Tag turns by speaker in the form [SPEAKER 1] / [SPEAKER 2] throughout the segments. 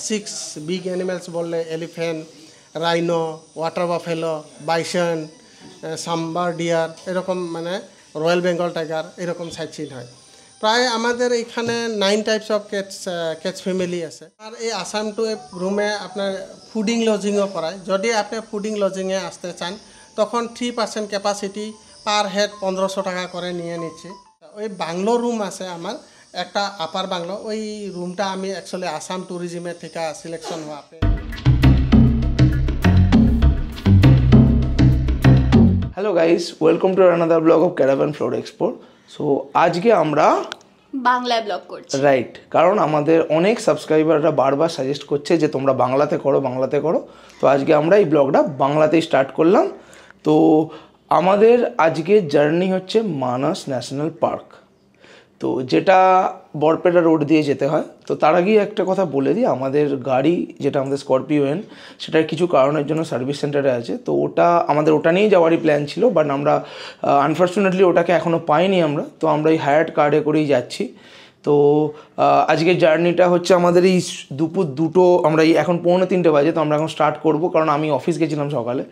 [SPEAKER 1] Six big animals বললে elephant, rhino, water buffalo, bison, sambar deer, এরকম মানে royal Bengal tiger, এরকম সাইট সিন হয়। প্রায় আমাদের এখানে 9 টাইপস অফ ক্যাটস ফ্যামিলি আছে। আর এই আসাম টু রুমে আপনার ফুডিং লজিংও করায়। যদি আপনি ফুডিং লজিংয়ে আসতে চান তখন 3% ক্যাপাসিটি পার হেড 1500 টাকা করে নিয়ে নিচ্ছে। ওই বাংলো রুম আছে আমার একটা আপার বাংলো, ওই রুমটা আমি অ্যাকচুয়ালি আসাম ট্যুরিজমের থেকে সিলেকশন হওয়া।
[SPEAKER 2] Hello guys, welcome to another blog of caravan floor export. So আজকে আমরা
[SPEAKER 3] বাংলায় ব্লগ করছি,
[SPEAKER 2] রাইট, কারণ আমাদের অনেক সাবস্ক্রাইবাররা বারবার সাজেস্ট করছে যে তোমরা বাংলাতে করো। তো আজকে আমরা এই ব্লগটা বাংলাতেই স্টার্ট করলাম। তো আমাদের আজকের জার্নি হচ্ছে মানাস ন্যাশনাল পার্ক, তো যেটা বরপেটা রোড দিয়ে যেতে হয়। তো তার আগেই একটা কথা বলে দিই, আমাদের গাড়ি যেটা আমাদের স্করপিওন, সেটার কিছু কারণের জন্য সার্ভিস সেন্টারে আছে। তো ওটা নিয়েই যাওয়ারই প্ল্যান ছিল, বাট আমরা আনফর্চুনেটলি ওটাকে এখনও পাইনি আমরা। তো আমরা এই হায়ার্ড কার্ডে করেই যাচ্ছি। তো আজকের জার্নিটা হচ্ছে আমাদের এই দুপুর 2টো, আমরা এই এখন 2:45 বাজে। তো আমরা এখন স্টার্ট করব, কারণ আমি অফিস গেছিলাম সকালে।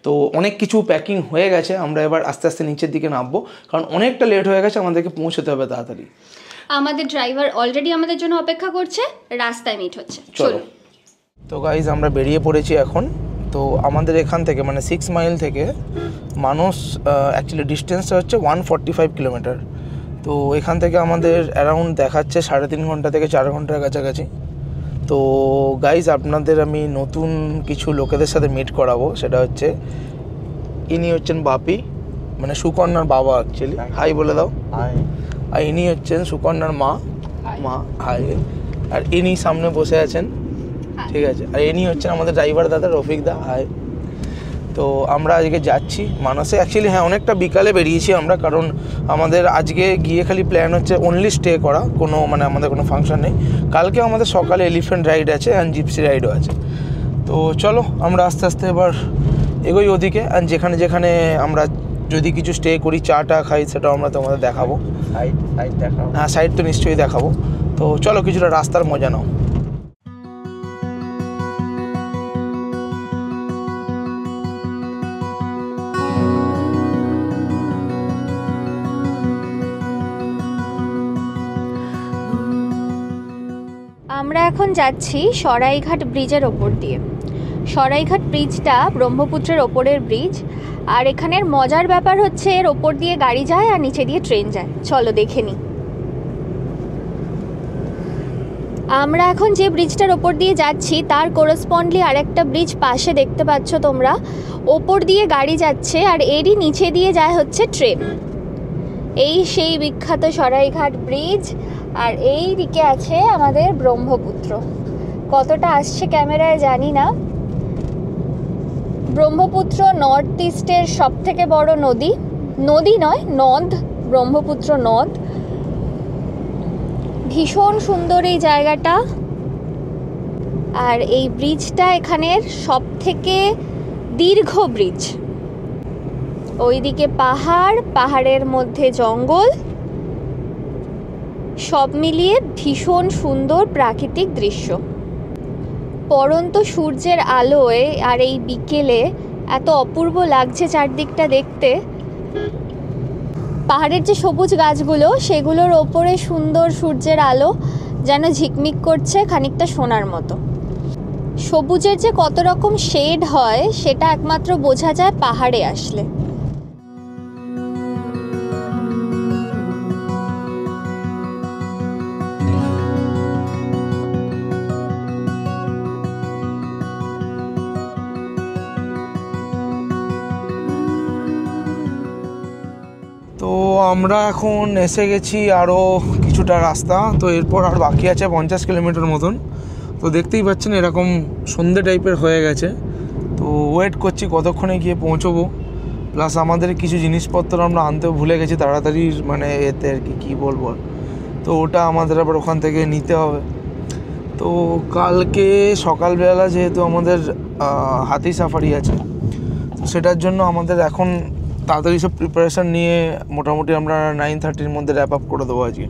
[SPEAKER 2] তো অনেক কিছু প্যাকিং হয়ে গেছে, আমরা এবার আস্তে আস্তে নিচের দিকে নামবো, কারণ অনেকটা লেট হয়ে গেছে, আমাদেরকে পৌঁছতে হবে তাড়াতাড়ি।
[SPEAKER 3] আমাদের ড্রাইভার অলরেডি আমাদের জন্য অপেক্ষা করছে, রাস্তায় মিট হচ্ছে, চলো।
[SPEAKER 2] তো গাইজ আমরা বেরিয়ে পড়েছি এখন। তো আমাদের এখান থেকে মানে 6 মাইল থেকে মানস অ্যাকচুয়ালি ডিস্টেন্সটা হচ্ছে 145 কিলোমিটার। তো এখান থেকে আমাদের অ্যারাউন্ড দেখাচ্ছে 3.5 ঘন্টা থেকে 4 ঘন্টার কাছাকাছি। তো গাইজ আপনাদের আমি নতুন কিছু লোকেদের সাথে মিট করাবো, সেটা হচ্ছে ইনি হচ্ছেন বাপি, মানে সুকন্যার বাবা অ্যাকচুয়ালি। হাই বলে দাও। আর ইনি হচ্ছেন সুকন্যার মা। হাই। আর ইনি সামনে বসে আছেন, ঠিক আছে। আর ইনি হচ্ছেন আমাদের ড্রাইভার দাদা, রফিক দা। হাই। তো আমরা আজকে যাচ্ছি মানসে। অ্যাকচুয়ালি হ্যাঁ, অনেকটা বিকালে বেরিয়েছি আমরা, কারণ আমাদের আজকে গিয়ে খালি প্ল্যান হচ্ছে অনলি স্টে করা, মানে আমাদের কোনো ফাংশন নেই। কালকে আমাদের সকালে এলিফ্যান্ট রাইড আছে অ্যান্ড জিপসি রাইডও আছে। তো চলো আমরা আস্তে আস্তে এবার এগোই ওদিকে। অ্যান্ড যেখানে যেখানে আমরা যদি কিছু স্টে করি, চাটা খাই, সেটাও আমরা তোমাদের দেখাবো। হ্যাঁ, সাইড তো নিশ্চয়ই দেখাবো। তো চলো কিছুটা রাস্তার মজা নাও।
[SPEAKER 3] আমরা এখন যাচ্ছি সরাইঘাট ব্রিজের ওপর দিয়ে। সরাইঘাট ব্রিজটা ব্রহ্মপুত্রের ওপরের ব্রিজ, আর এখানের মজার ব্যাপার হচ্ছে এর ওপর দিয়ে গাড়ি যায় আর নিচে দিয়ে ট্রেন যায়। চলো দেখে নিই। আমরা এখন যে ব্রিজটার ওপর দিয়ে যাচ্ছি তার করেসপন্ডলি আরেকটা ব্রিজ পাশে দেখতে পাচ্ছ তোমরা, ওপর দিয়ে গাড়ি যাচ্ছে আর এরই নিচে দিয়ে যায় হচ্ছে ট্রেন। এই সেই বিখ্যাত সরাইঘাট ব্রিজ, আর এই দিকে আছে আমাদের ব্রহ্মপুত্র। কতটা আসছে ক্যামেরায় জানি না। ব্রহ্মপুত্র নর্থ ইস্টের সব থেকে বড় নদী নয়, নদ, ব্রহ্মপুত্র নদ। ভীষণ সুন্দর এই জায়গাটা। আর এই ব্রিজটা এখানের সব থেকে দীর্ঘ ব্রিজ। ওইদিকে পাহাড়ের মধ্যে জঙ্গল, সব মিলিয়ে ভীষণ সুন্দর প্রাকৃতিক দৃশ্য। পড়ন্ত সূর্যের আলোয় আর এই বিকেলে এত অপূর্ব লাগছে চারদিকটা দেখতে। পাহাড়ের যে সবুজ গাছগুলো, সেগুলোর ওপরে সুন্দর সূর্যের আলো যেন ঝিকমিক করছে, খানিকটা সোনার মতো। সবুজের যে কত রকম শেড হয় সেটা একমাত্র বোঝা যায় পাহাড়ে আসলে।
[SPEAKER 2] তো আমরা এখন এসে গেছি আরও কিছুটা রাস্তা। তো এরপর আর বাকি আছে 50 কিলোমিটার মতন। তো দেখতেই পাচ্ছেন এরকম সন্ধ্যে টাইপের হয়ে গেছে। তো ওয়েট করছি কতক্ষণে গিয়ে পৌঁছবো। প্লাস আমাদের কিছু জিনিসপত্র আমরা আনতেও ভুলে গেছি তাড়াতাড়ি, মানে এতে আর কি বলবো। তো ওটা আমাদের আবার ওখান থেকে নিতে হবে। তো কালকে সকালবেলা যেহেতু আমাদের হাতি সাফারি আছে, তো সেটার জন্য আমাদের এখন তাড়াতাড়ি সব প্রিপারেশান নিয়ে মোটামুটি আমরা 9:30-র মধ্যে র্যাপ আপ করে দেবো আজকে।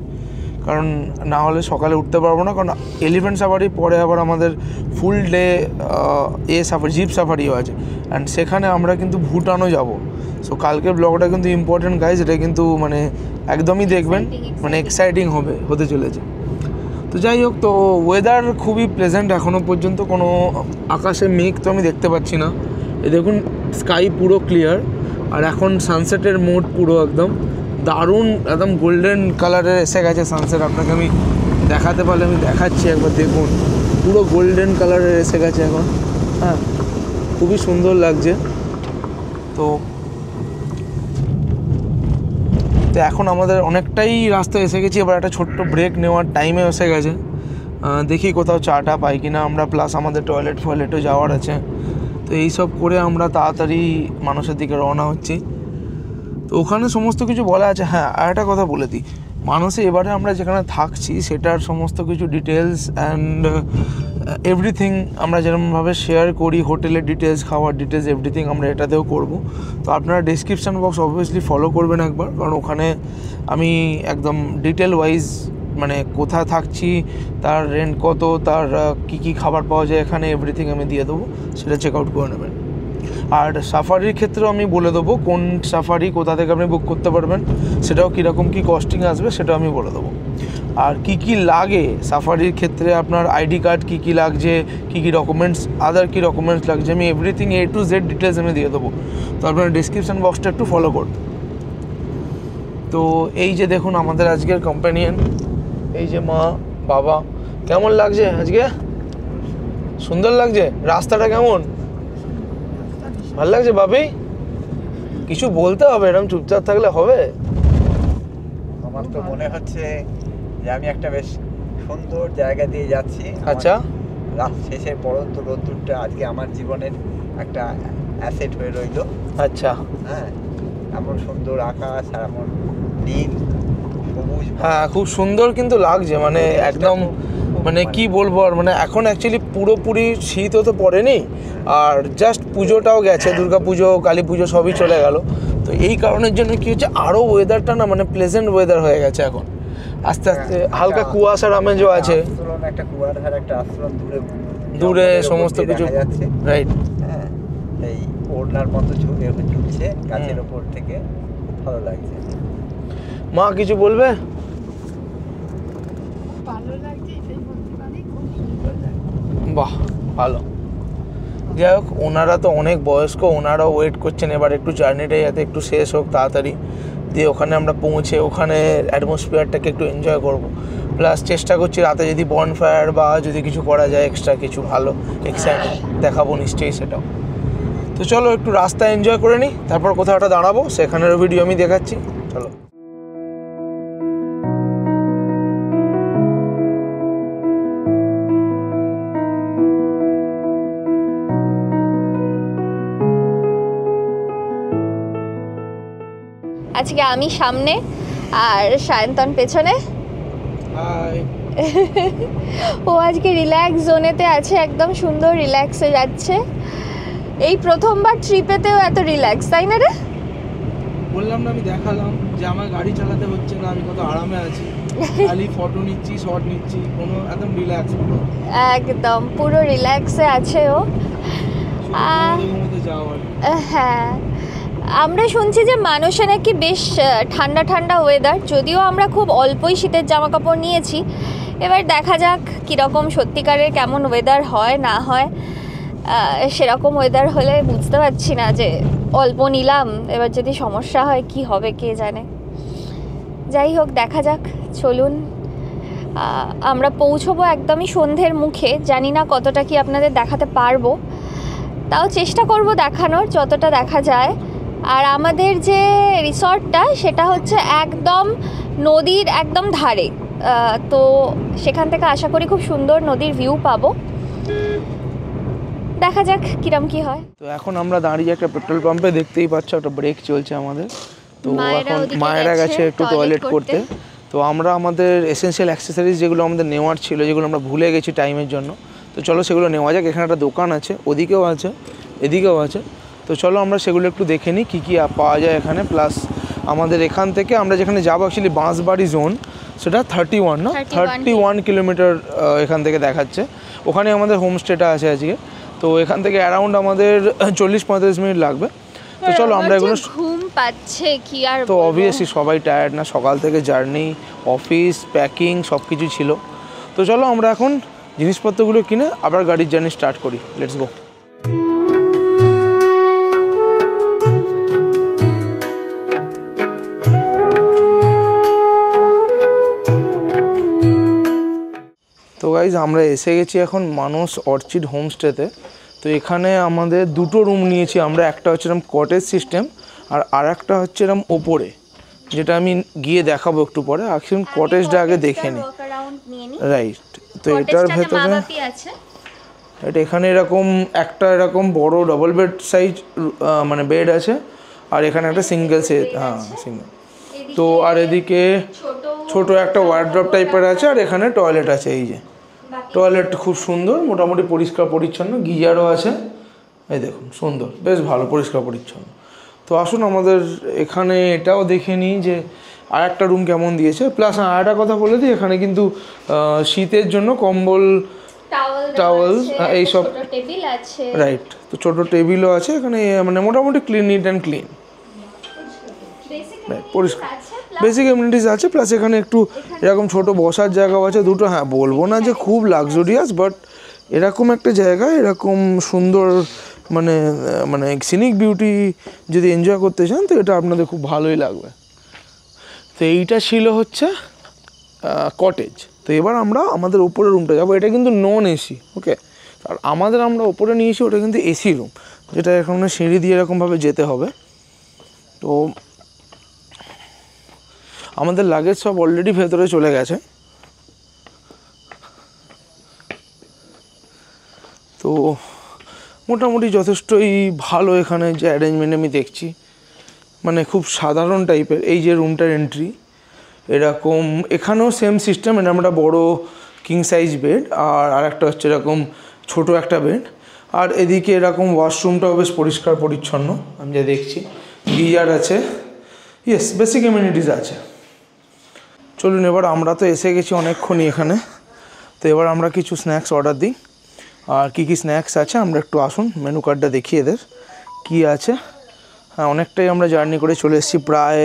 [SPEAKER 2] কারণ না হলে সকালে উঠতে পারবো না, কারণ এলিফ্যান্ট সাফারি পরে আবার আমাদের ফুল ডে সাফারি জিপ সাফারিও আছে, অ্যান্ড সেখানে আমরা কিন্তু ভুটানও যাব। সো কালকের ব্লগটা কিন্তু ইম্পর্টেন্ট গাইজ, এটা কিন্তু মানে একদমই দেখবেন, মানে এক্সাইটিং হতে চলেছে। তো যাই হোক, তো ওয়েদার খুবই প্লেজেন্ট এখনও পর্যন্ত, কোনো আকাশে মেঘ তো আমি দেখতে পাচ্ছি না। এই দেখুন স্কাই পুরো ক্লিয়ার, আর এখন সানসেটের মোড পুরো একদম দারুণ, একদম গোল্ডেন কালারের এসে গেছে সানসেট। আপনাকে আমি দেখাতে পারলে আমি দেখাচ্ছি, একবার দেখুন পুরো গোল্ডেন কালারের এসে গেছে এখন। হ্যাঁ, খুবই সুন্দর লাগছে। তো এখন আমাদের অনেকটাই রাস্তা এসে গেছি, এবার একটা ছোট্ট ব্রেক নেওয়ার টাইমে এসে গেছে। দেখি কোথাও চাটা পাই কিনা আমরা, প্লাস আমাদের টয়লেটও যাওয়ার আছে। তো এইসব করে আমরা তাড়াতাড়ি মানুষের দিকে রওনা হচ্ছি। তো ওখানে সমস্ত কিছু বলা আছে। হ্যাঁ, আর একটা কথা বলে দিই, মানুষে এবারে আমরা যেখানে থাকছি সেটার সমস্ত কিছু ডিটেলস অ্যান্ড এভরিথিং আমরা যেরকমভাবে শেয়ার করি, হোটেলের ডিটেলস, খাওয়ার ডিটেলস, এভরিথিং আমরা এটাতেও করব। তো আপনারা ডেসক্রিপশান বক্স অবভিয়াসলি ফলো করবেন একবার, কারণ ওখানে আমি একদম ডিটেল ওয়াইজ মানে কোথায় থাকছি, তার রেন্ট কত, তার কী কী খাবার পাওয়া যায় এখানে, এভরিথিং আমি দিয়ে দেবো, সেটা চেক আউট করে নেবেন। আর সাফারির ক্ষেত্রেও আমি বলে দেবো কোন সাফারি কোথা থেকে আপনি বুক করতে পারবেন, সেটাও কীরকম কী কস্টিং আসবে সেটাও আমি বলে দেবো। আর কি কি লাগে সাফারির ক্ষেত্রে, আপনার আইডি কার্ড কী কী লাগছে, কী কী ডকুমেন্টস, আদার কী ডকুমেন্টস লাগছে, আমি everything A to Z details আমি দিয়ে দেবো। তো আপনার ডিসক্রিপশান বক্সটা একটু ফলো করুন। তো এই যে দেখুন আমাদের আজকের কম্প্যানিয়ন, এই যে মা বাবা, কেমন লাগছে আজকে? সুন্দর লাগছে? রাস্তাটা কেমন? ভালো লাগছে বাবি? কিছু বলতে হবে, এরকম চুপচাপ থাকলে হবে?
[SPEAKER 4] আমার তো মনে হচ্ছে যে আমি একটা বেশ সুন্দর জায়গা দিয়ে যাচ্ছি।
[SPEAKER 2] আচ্ছা,
[SPEAKER 4] রাত শেষের পরন্ত রোদ্দুরটা আজকে আমার জীবনের একটা অ্যাসেট হয়ে রইল।
[SPEAKER 2] আচ্ছা,
[SPEAKER 4] হ্যাঁ, এমন সুন্দর আকাশ আর এমন নীল সবুজ।
[SPEAKER 2] হ্যাঁ খুব সুন্দর কিন্তু লাগছে, মানে একদম মানে কি বলবো আর, মানে এখন অ্যাকচুয়ালি পুরোপুরি শীতও তো পড়েনি, আর জাস্ট পুজোটাও গেছে, দুর্গা পুজো, কালী পুজো সবই চলে গেল। তো এই কারণের জন্য কি হচ্ছে, আরও ওয়েদারটা না মানে প্লেজেন্ট ওয়েদার হয়ে গেছে এখন। আস্তে আস্তে হালকা কুয়াশার আমেজও আছে,
[SPEAKER 4] একটা কুয়াশার একটা আস্তরণ
[SPEAKER 2] দূরে সমস্ত কিছু
[SPEAKER 4] যাচ্ছে,
[SPEAKER 2] রাইট।
[SPEAKER 4] হ্যাঁ, এই ওড়নার মতো ঝুলছে গাছের ওপর থেকে, খুব ভালো লাগছে।
[SPEAKER 2] মা কিছু বলবে? বাহ, ভালো। যাই হোক, ওনারা তো অনেক বয়স্ক, ওনারাও ওয়েট করছেন এবার একটু জার্নিটা যাতে একটু শেষ হোক তাড়াতাড়ি, দিয়ে ওখানে আমরা পৌঁছে ওখানে অ্যাটমসফিয়ারটাকে একটু এনজয় করব। প্লাস চেষ্টা করছি রাতে যদি বনফায়ার বা যদি কিছু করা যায় এক্সট্রা কিছু ভালো এক্সাইটিং দেখাবো নিশ্চয়ই সেটাও। তো চলো একটু রাস্তা এনজয় করে নিই, তারপর কোথাও একটা দাঁড়াবো, সেখানেরও ভিডিও আমি দেখাচ্ছি। চলো।
[SPEAKER 3] আজকে আমি সামনে আর সায়ন্তন পেছনে। ও আজকে রিল্যাক্স জোনেতে আছে, একদম সুন্দর রিল্যাক্সে যাচ্ছে। এই প্রথমবার ট্রিপেতেও এত রিল্যাক্স, তাই না রে?
[SPEAKER 2] বললাম না, আমি দেখালাম যে আমার গাড়ি চালাতে হচ্ছে না, আমি কত আরামে আছি, খালি ফটো নিচ্ছি, শট নিচ্ছি, কোনো একদম রিল্যাক্স,
[SPEAKER 3] একদম পুরো রিল্যাক্সে আছে ও। হ্যাঁ, আমরা শুনছি যে মানুষে নাকি বেশ ঠান্ডা ঠান্ডা ওয়েদার, যদিও আমরা খুব অল্পই শীতের জামা কাপড় নিয়েছি। এবার দেখা যাক কীরকম সত্যিকারের কেমন ওয়েদার হয় না হয়। সেরকম ওয়েদার হলে বুঝতে পারছি না যে অল্প নিলাম, এবার যদি সমস্যা হয় কি হবে কে জানে। যাই হোক, দেখা যাক, চলুন। আমরা পৌঁছবো একদমই সন্ধ্যের মুখে, জানি না কতটা কি আপনাদের দেখাতে পারবো, তাও চেষ্টা করব দেখানোর যতটা দেখা যায়। আর আমাদের যে রিসর্টটা সেটা হচ্ছে একদম নদীর একদম ধারে, তো সেখান থেকে আশা করি খুব সুন্দর নদীর ভিউ পাবো। দেখা যাক কিরম কি হয়।
[SPEAKER 2] তো এখন আমরা দাঁড়িয়ে একটা পেট্রোল পাম্পে, দেখতেই পাচ্ছ একটা ব্রেক চলছে আমাদের। তো এখন মায়েরা গেছে একটু টয়লেট করতে। তো আমরা আমাদের এসেনশিয়াল অ্যাক্সেসরিজ যেগুলো আমাদের নেওয়ার ছিল, যেগুলো আমরা ভুলে গেছি টাইমের জন্য, তো চলো সেগুলো নেওয়া যাক। এখানে একটা দোকান আছে, ওদিকেও আছে, এদিকেও আছে। তো চলো আমরা সেগুলো একটু দেখে নিই কী কী পাওয়া যায় এখানে। প্লাস আমাদের এখান থেকে আমরা যেখানে যাবো অ্যাকচুয়ালি বাঁশবাড়ি জোন, সেটা 31 না 31 কিলোমিটার এখান থেকে দেখাচ্ছে। ওখানে আমাদের হোমস্টেটা আছে আজকে। তো এখান থেকে অ্যারাউন্ড আমাদের 40-45 মিনিট লাগবে। তো চলো আমরা এগুলো,
[SPEAKER 3] ঘুম পাচ্ছে কি আর,
[SPEAKER 2] তো অবভিয়াসলি সবাই টায়ার্ড না, সকাল থেকে জার্নি, অফিস, প্যাকিং সব কিছু ছিল। তো চলো আমরা এখন জিনিসপত্রগুলো কিনে আবার গাড়ির জার্নি স্টার্ট করি। Let's go. তো গাইজ আমরা এসে গেছি এখন মানস অর্চিড হোমস্টেতে। তো এখানে আমাদের দুটো রুম নিয়েছি আমরা, একটা হচ্ছে এরকম কটেজ সিস্টেম আর একটা হচ্ছে এরকম ওপরে, যেটা আমি গিয়ে দেখাবো একটু পরে। এখন কটেজটা আগে দেখে নিই। রাইট, তো এটার ভেতরে এটা এখানে এরকম একটা এরকম বড় ডবল বেড সাইজ মানে বেড আছে, আর এখানে একটা সিঙ্গেল সেট, হ্যাঁ সিঙ্গেল। তো আর এদিকে ছোট একটা ওয়ার্ড্রপ টাইপের আছে, আর এখানে টয়লেট আছে। এই যে টয়লেট খুব সুন্দর, মোটামুটি পরিষ্কার পরিচ্ছন্ন, গিজারও আছে। এই দেখুন সুন্দর, বেশ ভালো পরিষ্কার পরিচ্ছন্ন। তো আসুন আমাদের এখানে এটাও দেখে নিই যে আর একটা রুম কেমন দিয়েছে। প্লাস আর একটা কথা বলে দিই, এখানে কিন্তু শীতের জন্য কম্বল, টাওয়েল এইসব, রাইট। তো ছোটো টেবিলও আছে এখানে, মানে মোটামুটি ক্লিন, নিট অ্যান্ড ক্লিন, পরিষ্কার, বেসিক এমনিটিস আছে। প্লাস এখানে একটু এরকম ছোট বসার জায়গাও আছে দুটো। হ্যাঁ, বলবো না যে খুব লাক্সারিয়াস, বাট এরকম একটা জায়গা, এরকম সুন্দর মানে মানে সিনিক বিউটি যদি এনজয় করতে চান তো এটা আপনাদের খুব ভালোই লাগবে। তো এইটা ছিল হচ্ছে কটেজ। তো এবার আমরা আমাদের উপরের রুমটা যাবো। এটা কিন্তু নন এসি, ওকে। আর আমরা ওপরে নিয়েছি ওটা কিন্তু এসি রুম, যেটা এখানে সিঁড়ি দিয়ে এরকমভাবে যেতে হবে। তো আমাদের লাগেজ সব অলরেডি ভেতরে চলে গেছে। তো মোটামুটি যথেষ্টই ভালো এখানে যে অ্যারেঞ্জমেন্ট আমি দেখছি, মানে খুব সাধারণ টাইপের। এই যে রুমটার এন্ট্রি এরকম, এখানেও সেম সিস্টেম, এটা একটা বড় কিং সাইজ বেড, আর একটা হচ্ছে এরকম ছোট একটা বেড। আর এদিকে এরকম ওয়াশরুমটাও বেশ পরিষ্কার পরিচ্ছন্ন আমি যা দেখছি, গিজার আছে, ইয়েস বেসিক এমিউনিটিস আছে। চলুন এবার আমরা তো এসে গেছি অনেকক্ষণই এখানে, তো এবার আমরা কিছু স্ন্যাক্স অর্ডার দিই। আর কী কী স্ন্যাক্স আছে আমরা একটু আসুন মেনু কার্ডটা দেখি এদের কী আছে। হ্যাঁ, অনেকটাই আমরা জার্নি করে চলে এসেছি, প্রায়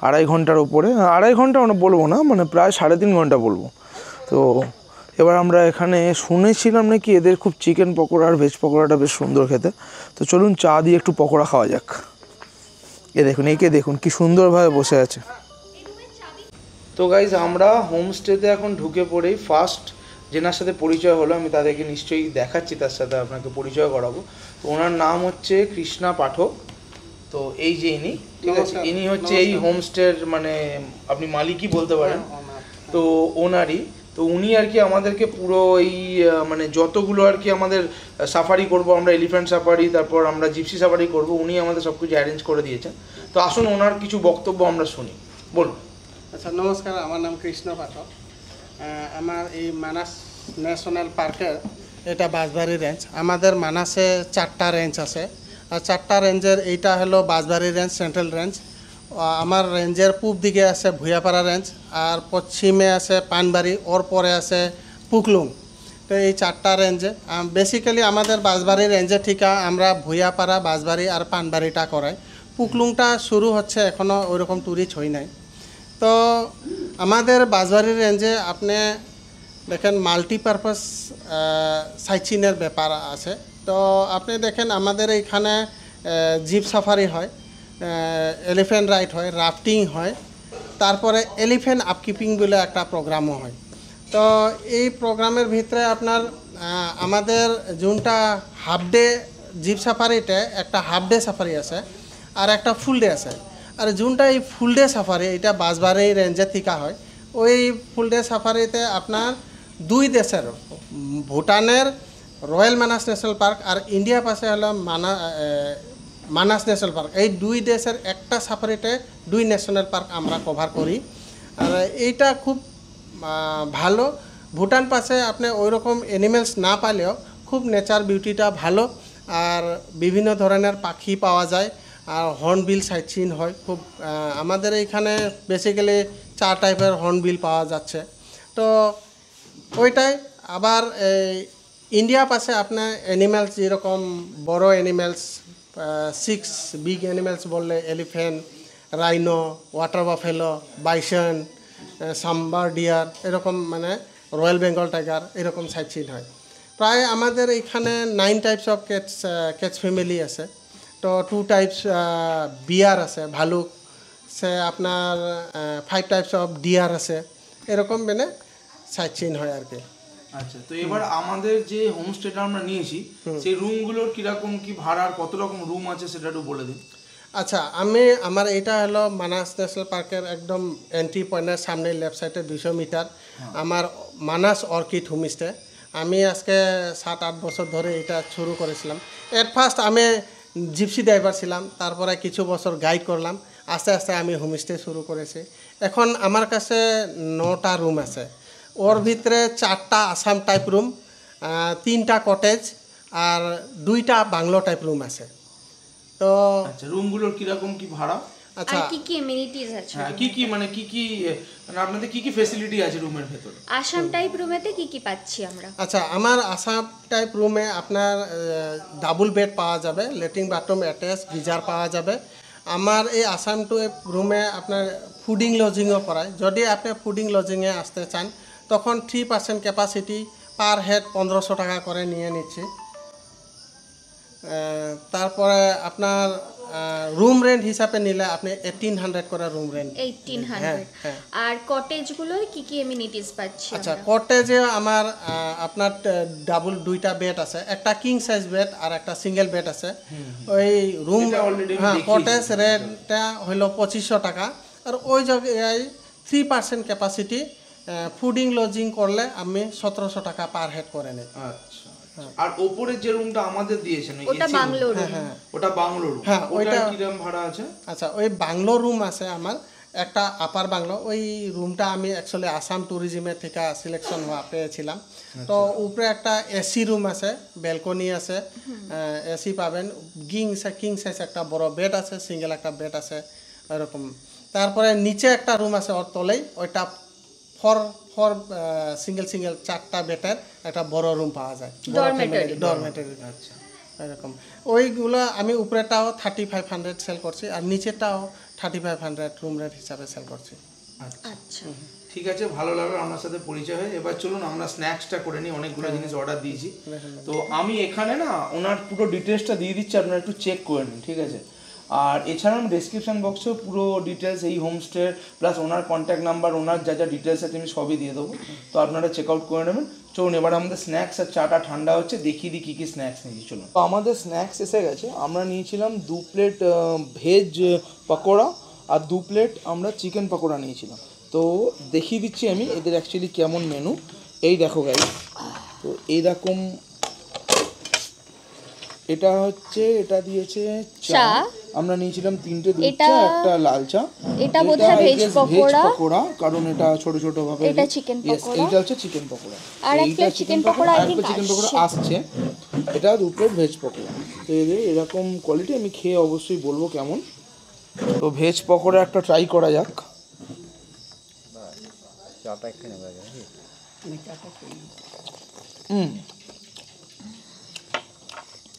[SPEAKER 2] 2.5 ঘন্টার ওপরে। 2.5 ঘন্টা আমরা বলবো না, মানে প্রায় 3.5 ঘন্টা বলবো। তো এবার আমরা এখানে শুনেছিলাম নাকি এদের খুব চিকেন পকোড়া আর ভেজ পকোড়াটা বেশ সুন্দর খেতে। তো চলুন চা দিয়ে একটু পকোড়া খাওয়া যাক। দেখুন, একে দেখুন কি সুন্দরভাবে বসে আছে। তো গাইজ আমরা হোমস্টেতে এখন ঢুকে পড়েই ফার্স্ট যেনার সাথে পরিচয় হলো, আমি তাদেরকে নিশ্চয়ই দেখাচ্ছি, তার সাথে আপনাকে পরিচয় করাবো। তো ওনার নাম হচ্ছে কৃষ্ণা পাঠক। তো এই যে ইনি, ঠিক আছে, ইনি হচ্ছে এই হোমস্টের মানে আপনি মালিকই বলতে পারেন, তো ওনারই। তো উনি আর কি আমাদেরকে পুরো এই মানে যতগুলো আর কি আমাদের সাফারি করব আমরা, এলিফ্যান্ট সাফারি, তারপর আমরা জিপসি সাফারি করব, উনি আমাদের সব কিছু অ্যারেঞ্জ করে দিয়েছেন। তো আসুন ওনার কিছু বক্তব্য আমরা শুনি, বলুন।
[SPEAKER 1] আচ্ছা, নমস্কার, আমার নাম কৃষ্ণ পাঠক। আমার এই মানাস ন্যাশনাল পার্কের এটা বাঁশবাড়ি রেঞ্জ। আমাদের মানাসে 4টা রেঞ্জ আছে, আর 4টা রেঞ্জের এইটা হলো বাঁশবাড়ি রেঞ্জ, সেন্ট্রাল রেঞ্জ। আমার রেঞ্জের পূব দিকে আছে ভুঁইয়াপাড়া রেঞ্জ, আর পশ্চিমে আছে পানবাড়ি, ওর পরে আছে পুকলুং। তো এই 4টা রেঞ্জে বেসিক্যালি আমাদের বাঁশবাড়ি রেঞ্জে ঠিকা আমরা ভুঁইয়াপাড়া, বাঁশবাড়ি আর পানবাড়িটা করাই। পুকলুংটা শুরু হচ্ছে, এখনও ওইরকম ট্যুরিস্ট হয় নাই। তো আমাদের বাঁশবাড়ি রেঞ্জে আপনি দেখেন মাল্টিপারপাস সাইটসিনের ব্যাপার আছে। তো আপনি দেখেন আমাদের এইখানে জিপ সাফারি হয়, এলিফ্যান্ট রাইড হয়, রাফটিং হয়, তারপরে এলিফ্যান্ট আপকিপিং বলে একটা প্রোগ্রামও হয়। তো এই প্রোগ্রামের ভিতরে আপনার আমাদের যোনটা হাফ ডে জিপ সাফারিতে একটা হাফ ডে সাফারি আছে আর একটা ফুল ডে আছে। আর যোনটা এই ফুল ডে সাফারি এটা বাঁশবাড়ি রেঞ্জে থেকে হয়। ওই ফুল ডে সাফারিতে আপনার 2 দেশের, ভুটানের রয়্যাল মানাস ন্যাশনাল পার্ক আর ইন্ডিয়া পাশে হলো মানাস ন্যাশনাল পার্ক, এই 2 দেশের একটা সাফারিতে 2 ন্যাশনাল পার্ক আমরা কভার করি। আর এইটা খুব ভালো। ভুটান পাশে আপনি ওই রকম অ্যানিমেলস না পালেও খুব নেচার বিউটিটা ভালো, আর বিভিন্ন ধরনের পাখি পাওয়া যায়, আর হর্নবিল সাইট সিন হয় খুব। আমাদের এইখানে বেসিক্যালি 4 টাইপের হর্নবিল পাওয়া যাচ্ছে। তো ওইটাই আবার ইন্ডিয়া পাশে আপনার অ্যানিম্যালস যেরকম বড় অ্যানিম্যালস 6 বিগ অ্যানিম্যালস বললে elephant, rhino, water buffalo, bison, sambar deer, এরকম মানে রয়্যাল বেঙ্গল টাইগার, এরকম সাইট সিন হয়। প্রায় আমাদের এখানে 9 টাইপস অফ ক্যাটস ফ্যামিলি আছে। তো 2 টাইপস বিয়ার আছে, ভালুক সে আপনার 5 টাইপস অফ ডিয়ার আছে, এরকম মানে সাইট সিন হয় আর কি।
[SPEAKER 2] আচ্ছা, তো এবার আমাদের যে হোমস্টেটা আমরা নিয়েছি সেই রুমগুলোর কিরকম কি ভাড়া আর কত রকম রুম আছে সেটা একটু বলে দিন।
[SPEAKER 1] আচ্ছা, আমার এটা হলো মানাস ন্যাশনাল পার্কের একদম এন্ট্রি পয়েন্টের সামনে লেফট সাইডে 200 মিটার আমার মানাস অর্কিড হোমস্টে। আমি আজকে 7-8 বছর ধরে এটা শুরু করেছিলাম। এট ফার্স্ট আমি জিপসি ড্রাইভার ছিলাম, তারপরে কিছু বছর গাইড করলাম, আস্তে আস্তে আমি হোমস্টে শুরু করেছি। এখন আমার কাছে 9টা রুম আছে। ওর ভিতরে 4টা আসাম টাইপ রুম, 3টা কটেজ আর 2টা বাংলো টাইপ রুম আছে। তো
[SPEAKER 2] আচ্ছা, রুমগুলোর কিরকম কি ভাড়া?
[SPEAKER 1] আচ্ছা,
[SPEAKER 3] আর কি কি এমিনিটিস আছে?
[SPEAKER 2] হ্যাঁ, কি মানে আপনাদের কি কি ফ্যাসিলিটি আছে রুমের ভেতরে?
[SPEAKER 3] আসাম টাইপ রুমেতে কি কি পাচ্ছি আমরা?
[SPEAKER 1] আচ্ছা, আমার আসাম টাইপ রুমে আপনার ডাবল বেড পাওয়া যাবে, লেট্রিন বাথরুম অ্যাটাচ, গিজার পাওয়া যাবে। আমার এই আসাম টাইপ রুমে আপনার ফুডিং লজিংও করায়। যদি আপনি ফুডিং লজিংয়ে আসতে চান তখন 3% ক্যাপাসিটি পার হেড 1500 টাকা করে নিয়ে নিচ্ছি। তারপরে আপনার রুম রেন্ট হিসাবে নিলে আপনি 1800 করে রুম রেন্ট।
[SPEAKER 3] 1800। আর কটেজগুলোর কি কি এমিনিটিস পাচ্ছি?
[SPEAKER 1] আচ্ছা, কটেজে আমার আপনার ডাবল 2টা বেড আছে, একটা কিং সাইজ বেড আর একটা সিঙ্গেল বেড আছে। ওই রুম কটেজ রেন্টটা হলো 2500 টাকা। আর ওই জায়গায় 3% ক্যাপাসিটি ফুডিং লজিং করলে আমি 1700 টাকা পার হেড করে নিই।
[SPEAKER 2] আচ্ছা, আর উপরে যে রুমটা আমাদের দিয়েছেন
[SPEAKER 3] ওটা বাংলো রুম।
[SPEAKER 2] ওটা বাংলো রুম।
[SPEAKER 1] হ্যাঁ,
[SPEAKER 2] ওটা কিরকম ভাড়া আছে?
[SPEAKER 1] আচ্ছা, ওই বাংলো রুম আছে আমার একটা আপার বাংলো। ওই রুমটা আমি অ্যাকচুয়ালি আসাম ট্যুরিজমের থেকে সিলেকশন হওয়া পেয়েছিলাম। তো উপরে একটা এসি রুম আছে, ব্যালকনি আছে, এসি পাবেন, কিং সাইজ একটা বড় বেড আছে, সিঙ্গেল একটা বেড আছে এরকম। তারপরে নিচে একটা রুম আছে ওর তলেই, ওইটা ফর সিঙ্গেল 4টা বেডের একটা বড় রুম পাওয়া যায়, ডরমেটরি। আচ্ছা, এরকম। ওইগুলো আমি উপরেটাও 3500 সেল করছি আর নিচেটাও 3500 রুম রেট হিসাবে সেল করছি।
[SPEAKER 3] আচ্ছা,
[SPEAKER 2] ঠিক আছে, ভালো লাগলো আপনার সাথে পরিচয় হয়ে। এবার চলুন আমরা স্ন্যাক্সটা করে নিই, অনেকগুলো জিনিস অর্ডার দিয়েছি। তো আমি এখানে না ওনার পুরো ডিটেলসটা দিয়ে দিচ্ছি, আপনারা একটু চেক করে নিন, ঠিক আছে? আর এছাড়া আমি ডেসক্রিপশন বক্সেও পুরো ডিটেলস এই হোমস্টে প্লাস ওনার কন্ট্যাক্ট নাম্বার, ওনার যা যা ডিটেলস আছে আমি সবই দিয়ে দেবো। তো আপনারা চেক আউট করে নেবেন। চলুন এবার আমাদের স্ন্যাক্স আর চাটা ঠান্ডা হচ্ছে, দেখিয়ে দিই কী কী স্ন্যাক্স নিয়েছি। চলুন, তো আমাদের স্ন্যাক্স এসে গেছে। আমরা নিয়েছিলাম 2 প্লেট ভেজ পকোড়া আর 2 প্লেট আমরা চিকেন পকোড়া নিয়েছিলাম। তো দেখিয়ে দিচ্ছি আমি এদের অ্যাকচুয়ালি কেমন মেনু। এই দেখো গাইস, তো এইরকম এটা হচ্ছে, এটা দিয়েছে চা। আমরা নিয়েছিলাম 3টে দুধ চা, একটা লাল চা।
[SPEAKER 3] এটা বোধহয় ভেজ
[SPEAKER 2] পকোড়া, কারণ এটা ছোট ছোট ভাবে।
[SPEAKER 3] এটা চিকেন পকোড়া।
[SPEAKER 2] এইটা হচ্ছে চিকেন পকোড়া।
[SPEAKER 3] আর একটা chicken pakora, I think
[SPEAKER 2] chicken pakora আসছে। এটা 2 প্লেট ভেজ পকোড়া। তো এরকম কোয়ালিটি, আমি খেয়ে অবশ্যই বলবো কেমন। তো ভেজ পকোড়া একটা ট্রাই করা যাক।
[SPEAKER 4] চাটা একটু নেওয়া যায়।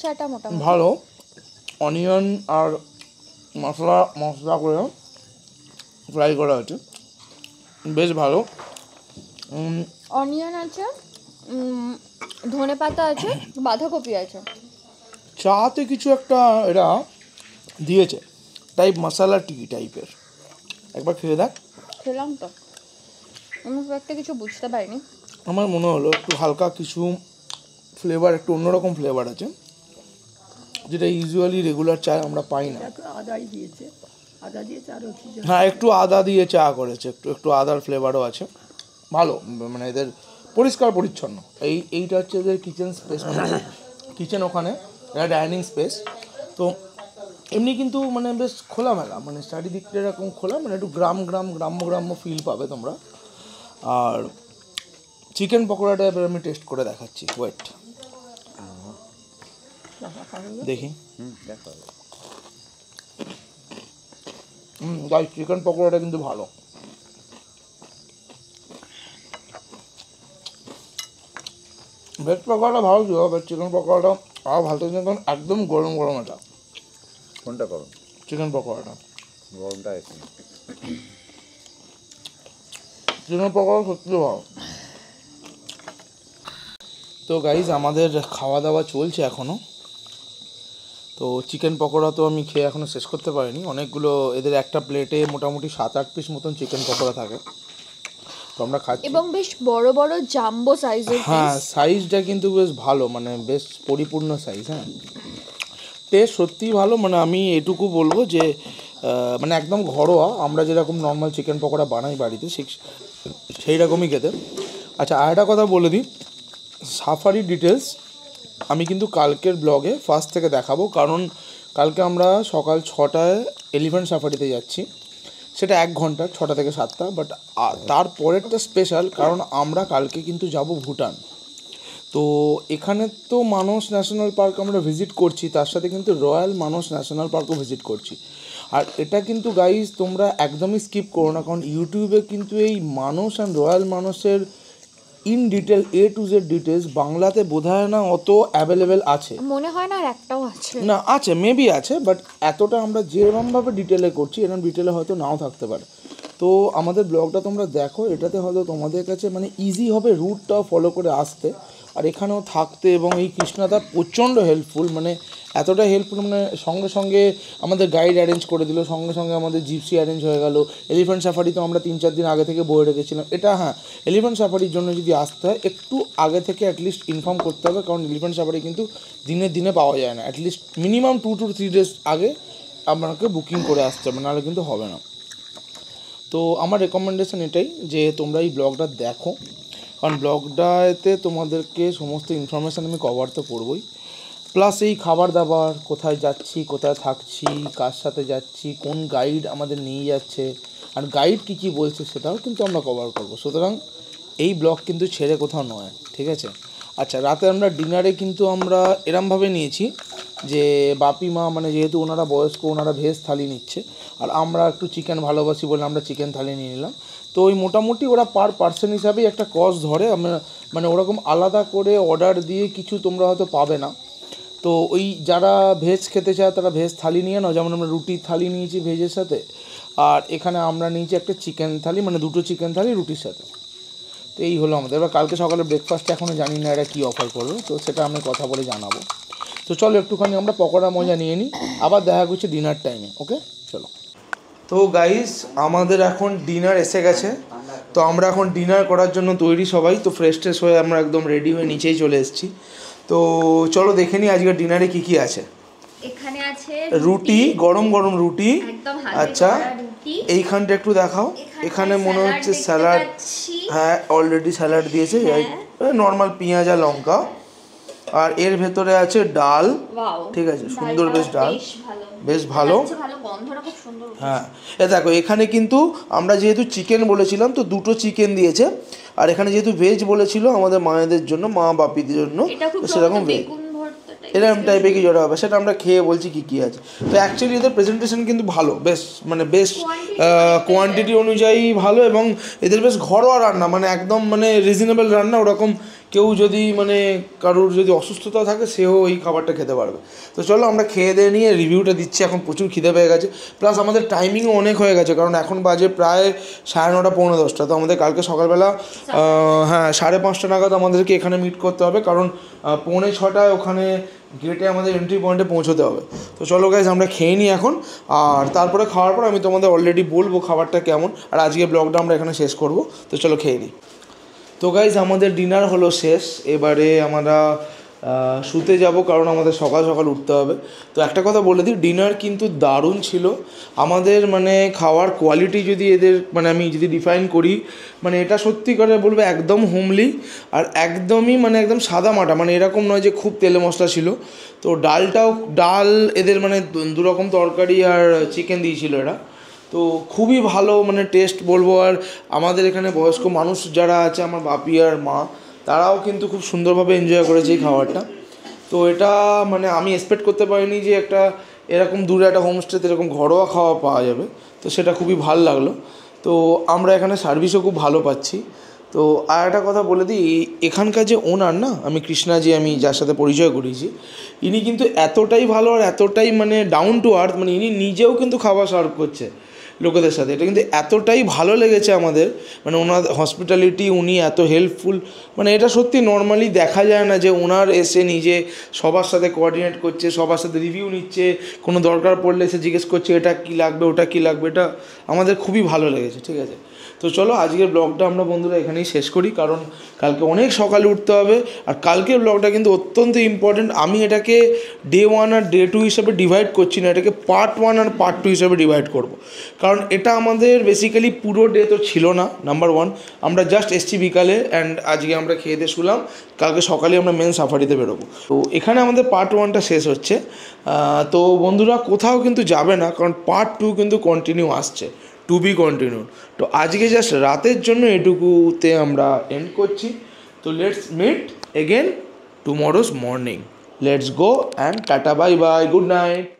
[SPEAKER 3] চাটা মোটামুটি
[SPEAKER 2] ভালো, অনিয়ন আর মশলা করে ফ্রাই করা হয়েছে, বেশ ভালো।
[SPEAKER 3] অনিয়ন আছে, ধনে পাতা আছে, বাঁধাকপি আছে।
[SPEAKER 2] চাতে কিছু একটা এরা দিয়েছে মশলা টি টাইপের। একবার খেয়ে দেখ।
[SPEAKER 3] খেলাম তো, আমি একটা কিছু বুঝতে পারিনি।
[SPEAKER 2] আমার মনে হলো একটু হালকা কিছু ফ্লেভার, একটু অন্যরকম ফ্লেভার আছে, যেটা ইউজুয়ালি রেগুলার চায় আমরা পাই না। হ্যাঁ, একটু আদা দিয়ে চা করেছে, একটু আদার ফ্লেভারও আছে। ভালো, মানে এদের পরিষ্কার পরিচ্ছন্ন। এইটা হচ্ছে এদের কিচেন স্পেস, কিচেন ওখানে, এটা ডাইনিং স্পেস। তো এমনি কিন্তু মানে বেশ খোলামেলা, মানে চারিদিকটা এরকম খোলা, মানে একটু গ্রাম্য ফিল পাবে তোমরা। আর চিকেন পকোড়াটা এবার আমি টেস্ট করে দেখাচ্ছি, ওয়েট দেখি। চিকেন পকোড়াটা কিন্তু ভালো, ভেজ পকোড়াটা ভালো ছিল, বাট চিকেন পকোড়াটা আরও ভালো ছিল, কারণ একদম গরম গরম এটা
[SPEAKER 4] কোনটা করো?
[SPEAKER 2] চিকেন পকোড়াটা।
[SPEAKER 4] গরমটা এসে
[SPEAKER 2] চিকেন পকোড়া সত্যি ভালো। তো গাইজ আমাদের খাওয়া দাওয়া চলছে এখনও। তো চিকেন পকোড়া তো আমি খেয়ে এখনও শেষ করতে পারিনি, অনেকগুলো, এদের একটা প্লেটে মোটামুটি 7-8 পিস মতন চিকেন পকোড়া থাকে, তো আমরা খাচ্ছি।
[SPEAKER 3] এবং বেশ বড় বড় জাম্বো সাইজের।
[SPEAKER 2] হ্যাঁ, সাইজটা কিন্তু বেশ ভালো, মানে বেশ পরিপূর্ণ সাইজ। হ্যাঁ, টেস্ট সত্যিই ভালো, মানে আমি এটুকু বলবো যে মানে একদম ঘরোয়া, আমরা যেরকম নর্মাল চিকেন পকোড়া বানাই বাড়িতে সেই রকমই খেতে। আচ্ছা, আর একটা কথা বলে দিই, সাফারি ডিটেলস আমি কিন্তু কালকের ব্লগে ফার্স্ট থেকে দেখাবো, কারণ কালকে আমরা সকাল 6টায় এলিফ্যান্ট সাফারিতে যাচ্ছি, সেটা 1 ঘন্টা 6টা থেকে 7টা, বাট তারপরেরটা স্পেশাল, কারণ আমরা কালকে কিন্তু যাব ভুটান। তো এখানে তো মানস ন্যাশনাল পার্ক আমরা ভিজিট করছি, তার সাথে কিন্তু রয়্যাল মানস ন্যাশনাল পার্কও ভিজিট করছি। আর এটা কিন্তু গাইজ তোমরা একদমই স্কিপ করো না, কারণ ইউটিউবে কিন্তু এই মানস অ্যান্ড রয়্যাল মানসের in detail A to Z details বাংলাতে বোধহয় না অত অ্যাভেলেবেল আছে,
[SPEAKER 3] মনে হয় না আর একটাও আছে।
[SPEAKER 2] না আছে, মেবি আছে, বাট এতটা আমরা যেরকমভাবে ডিটেলে করছি এরকম ডিটেলে হয়তো নাও থাকতে পারে। তো আমাদের ব্লগটা তোমরা দেখো, এটাতে হয়তো তোমাদের কাছে মানে ইজি হবে রুটটাও ফলো করে আসতে, আর এখানেও থাকতে। এবং এই কৃষ্ণাদা প্রচণ্ড হেল্পফুল, মানে এতটা হেল্পফুল, মানে সঙ্গে সঙ্গে আমাদের গাইড অ্যারেঞ্জ করে দিল, সঙ্গে সঙ্গে আমাদের জিপসি অ্যারেঞ্জ হয়ে গেল। এলিফ্যান্ট সাফারি তো আমরা 3-4 দিন আগে থেকে বয়ে রেখেছিলাম। এটা হ্যাঁ, এলিফ্যান্ট সাফারির জন্য যদি আসতে হয় একটু আগে থেকে অ্যাটলিস্ট ইনফর্ম করতে হবে, কারণ এলিফ্যান্ট সাফারি কিন্তু দিনে দিনে পাওয়া যায় না, অ্যাটলিস্ট মিনিমাম 2 to 3 ডেজ আগে আপনাকে বুকিং করে আসতে হবে, নাহলে কিন্তু হবে না। তো আমার রেকমেন্ডেশন এটাই যে তোমরা এই ব্লগটা দেখো, কারণ ব্লগটাতে তোমাদেরকে সমস্ত ইনফরমেশান আমি কভার তো করবই, প্লাস এই খাবার দাবার, কোথায় যাচ্ছি, কোথায় থাকছি, কার সাথে যাচ্ছি, কোন গাইড আমাদের নিয়ে যাচ্ছে, আর গাইড কী কী বলছে সেটাও কিন্তু আমরা কভার করবো। সুতরাং এই ব্লগ কিন্তু ছেড়ে কোথাও নয়, ঠিক আছে? আচ্ছা, রাতে আমরা ডিনারে কিন্তু আমরা এরমভাবে নিয়েছি যে বাপি মা, মানে যেহেতু ওনারা বয়স্ক, ওনারা ভেজ থালি নিচ্ছে, আর আমরা একটু চিকেন ভালোবাসি বলে আমরা চিকেন থালি নিয়ে নিলাম। তো ওই মোটামুটি ওরা পার পার্সন হিসাবেই একটা কস্ট ধরে, আমরা মানে ওরকম আলাদা করে অর্ডার দিয়ে কিছু তোমরা হয়তো পাবে না। তো ওই যারা ভেজ খেতে চায় তারা ভেজ থালি নিয়ে নাও, যেমন আমরা রুটির থালি নিয়েছি ভেজের সাথে, আর এখানে আমরা নিয়েছি একটা চিকেন থালি, মানে 2টো চিকেন থালি রুটির সাথে। তো এই হলো আমাদের। এবার কালকে সকালে ব্রেকফাস্টে এখনও জানি না এরা কী অফার করবে, তো সেটা আমি কথা বলে জানাবো। তো চলো একটুখানি আমরা পকোড়া মজা নিয়ে নিই, আবার দেখা করছি ডিনার টাইমে। ওকে, চলো। তো গাইস, আমাদের এখন ডিনার এসে গেছে, তো আমরা এখন ডিনার করার জন্য তৈরি সবাই। তো ফ্রেশ ট্রেশ হয়ে আমরা একদম রেডি হয়ে নিচেই চলে এসেছি। তো চলো দেখে নিই আজকের ডিনারে কী কী আছে।
[SPEAKER 3] এখানে আছে
[SPEAKER 2] রুটি, গরম গরম রুটি।
[SPEAKER 3] একদম হাতে
[SPEAKER 2] আচ্ছা,
[SPEAKER 3] করা রুটি।
[SPEAKER 2] এইখানটা একটু দেখাও, এখানে মনে হচ্ছে স্যালাড। হ্যাঁ, অলরেডি স্যালাড দিয়েছে, নর্মাল পেঁয়াজ আর লঙ্কা, আর এর ভেতরে আছে ডাল। ঠিক আছে, সুন্দর বেশ ডাল, বেশ ভালো। হ্যাঁ, এ দেখো এখানে কিন্তু আমরা যেহেতু চিকেন বলেছিলাম তো 2টো চিকেন দিয়েছে, আর এখানে যেহেতু ভেজ বলেছিল আমাদের মায়েদের জন্য, মা বাপিদের জন্য, সেরকম ভেজ এরকম টাইপের কি যেটা হবে সেটা আমরা খেয়ে বলছি কী কী আছে। তো অ্যাকচুয়ালি এদের প্রেজেন্টেশন কিন্তু ভালো, বেশ মানে বেশ কোয়ান্টিটি অনুযায়ী ভালো, এবং এদের বেশ ঘরোয়া রান্না, মানে একদম মানে রিজনেবল রান্না। ওরকম কেউ যদি মানে কারোর যদি অসুস্থতা থাকে সেও এই খাবারটা খেতে পারবে। তো চলো আমরা খেয়ে দিয়ে নিয়ে রিভিউটা দিচ্ছি, এখন প্রচুর খিদে পেয়ে গেছে, প্লাস আমাদের টাইমিংও অনেক হয়ে গেছে, কারণ এখন বাজে প্রায় 9:30 পৌনে 10টা। তো আমাদের কালকে সকালবেলা হ্যাঁ 5:30 নাগাদ আমাদেরকে এখানে মিট করতে হবে, কারণ 5:45 ওখানে গেটে আমাদের এন্ট্রি পয়েন্টে পৌঁছতে হবে। তো চলো গাইজ আমরা খেয়ে নিই এখন, আর তারপরে খাওয়ার পর আমি তোমাদের অলরেডি বলবো খাবারটা কেমন, আর আজকে ব্লগটা আমরা এখানে শেষ করব। তো চলো খেয়ে নিই। তো গাইজ আমাদের ডিনার হলো শেষ, এবারে আমরা শুতে যাব, কারণ আমাদের সকাল সকাল উঠতে হবে। তো একটা কথা বলে দিই, ডিনার কিন্তু দারুণ ছিল আমাদের, মানে খাওয়ার কোয়ালিটি যদি এদের মানে আমি যদি ডিফাইন করি, মানে এটা সত্যি করে বলবো একদম হোমলি, আর একদমই মানে একদম সাদা মাটা, মানে এরকম নয় যে খুব তেলে মশলা ছিল। তো ডাল এদের মানে 2 রকম তরকারি আর চিকেন দিয়েছিল এরা, তো খুবই ভালো মানে টেস্ট বলবো। আর আমাদের এখানে বয়স্ক মানুষ যারা আছে, আমার বাপি আর মা, তারাও কিন্তু খুব সুন্দরভাবে এনজয় করেছে এই খাবারটা। তো এটা মানে আমি এক্সপেক্ট করতে পারিনি যে একটা এরকম দূরে একটা হোমস্টেতে এরকম ঘরোয়া খাওয়া পাওয়া যাবে, তো সেটা খুবই ভালো লাগলো। তো আমরা এখানে সার্ভিসও খুব ভালো পাচ্ছি। তো আর একটা কথা বলে দিই, এখানকার যে ওনার না, আমি কৃষ্ণা যে আমি যার সাথে পরিচয় করিয়েছি, ইনি কিন্তু এতটাই ভালো আর এতটাই মানে ডাউন টু আর্থ, মানে ইনি নিজেও কিন্তু খাবার সার্ভ করছে লোকেদের সাথে। এটা কিন্তু এতটাই ভালো লেগেছে আমাদের, মানে ওনার হসপিটালিটি, উনি এত হেল্পফুল, মানে এটা সত্যি নর্মালি দেখা যায় না যে ওনার এসে নিজে সবার সাথে কোঅর্ডিনেট করছে, সবার সাথে রিভিউ নিচ্ছে, কোনো দরকার পড়লে এসে জিজ্ঞেস করছে এটা কী লাগবে ওটা কী লাগবে। এটা আমাদের খুবই ভালো লেগেছে। ঠিক আছে, তো চলো আজকের ব্লগটা আমরা বন্ধুরা এখানেই শেষ করি, কারণ কালকে অনেক সকালে উঠতে হবে। আর কালকের ব্লগটা কিন্তু অত্যন্ত ইম্পর্টেন্ট। আমি এটাকে ডে 1 আর ডে 2 হিসাবে ডিভাইড করছি না, এটাকে পার্ট 1 আর পার্ট 2 হিসাবে ডিভাইড করব। কারণ এটা আমাদের বেসিক্যালি পুরো ডে তো ছিল না, নাম্বার 1, আমরা জাস্ট এসছি বিকালে অ্যান্ড আজকে আমরা খেয়ে দিয়ে শুলাম, কালকে সকালে আমরা মেন সাফারিতে বেরোবো। তো এখানে আমাদের পার্ট 1টা শেষ হচ্ছে। তো বন্ধুরা কোথাও কিন্তু যাবে না, কারণ পার্ট 2 কিন্তু কন্টিনিউ আসছে, টু বি কন্টিনিউড। তো আজকে জাস্ট রাতের জন্য এটুকুতে আমরা এন্ড করছি। তো let's meet again tomorrow's morning. Let's go and tata, bye bye, good night.